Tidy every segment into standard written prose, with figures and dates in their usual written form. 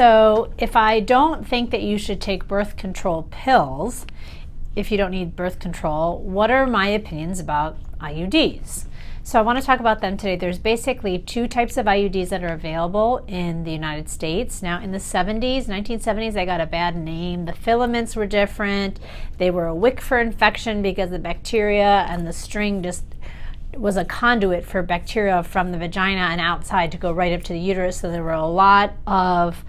So if I don't think that you should take birth control pills, if you don't need birth control, what are my opinions about IUDs? So I want to talk about them today. There's basically two types of IUDs that are available in the United States. Now in the 1970s, they got a bad name. The filaments were different. They were a wick for infection because the bacteria and the string just was a conduit for bacteria from the vagina and outside to go right up to the uterus. So there were a lot of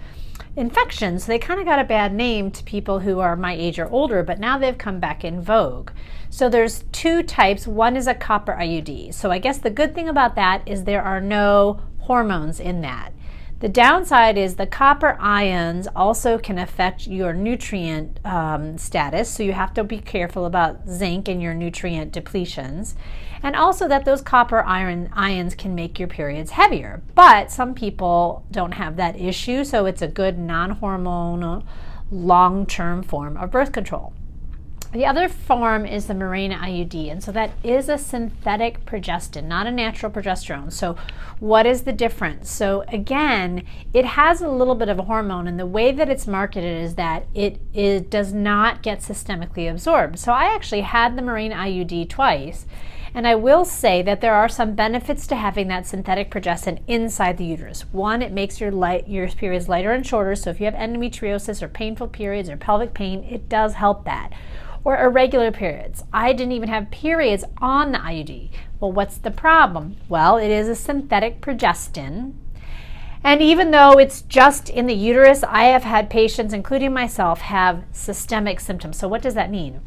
infections. So they kind of got a bad name to people who are my age or older, but now they've come back in vogue. So there's two types. One is a copper IUD. So I guess the good thing about that is there are no hormones in that. The downside is the copper ions also can affect your nutrient status, so you have to be careful about zinc and your nutrient depletions. And also that those copper ions can make your periods heavier. But some people don't have that issue, so it's a good non-hormonal, long-term form of birth control. The other form is the Mirena IUD, and so that is a synthetic progestin, not a natural progesterone. So what is the difference? So again, it has a little bit of a hormone, and the way that it's marketed is that it does not get systemically absorbed. So I actually had the Mirena IUD twice, and I will say that there are some benefits to having that synthetic progestin inside the uterus. One, it makes your periods lighter and shorter, so if you have endometriosis or painful periods or pelvic pain, it does help that. Or irregular periods. I didn't even have periods on the IUD. Well, what's the problem? Well, it is a synthetic progestin. And even though it's just in the uterus, I have had patients, including myself, have systemic symptoms. So what does that mean?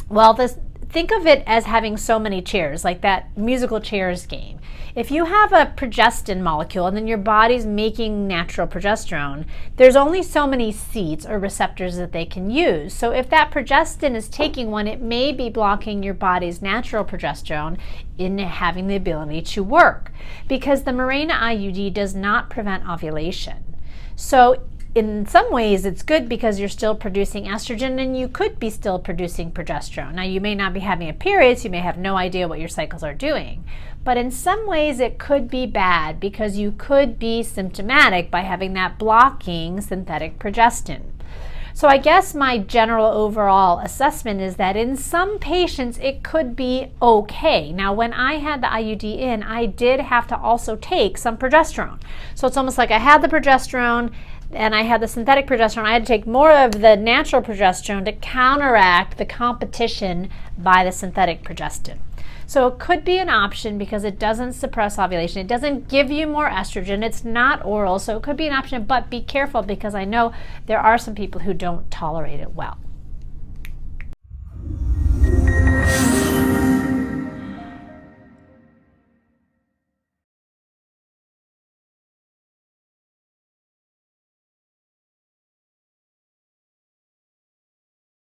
Well, think of it as having so many chairs, like that musical chairs game. If you have a progestin molecule and then your body's making natural progesterone, there's only so many seats or receptors that they can use. So if that progestin is taking one, it may be blocking your body's natural progesterone in having the ability to work, because the Mirena IUD does not prevent ovulation. So in some ways, it's good because you're still producing estrogen and you could be still producing progesterone. Now, you may not be having a period, so you may have no idea what your cycles are doing. But in some ways, it could be bad because you could be symptomatic by having that blocking synthetic progestin. So I guess my general overall assessment is that in some patients, it could be okay. Now, when I had the IUD in, I did have to also take some progesterone. So it's almost like I had the progesterone and I had the synthetic progesterone. I had to take more of the natural progesterone to counteract the competition by the synthetic progestin. So it could be an option because it doesn't suppress ovulation. It doesn't give you more estrogen. It's not oral, so it could be an option, but be careful because I know there are some people who don't tolerate it well.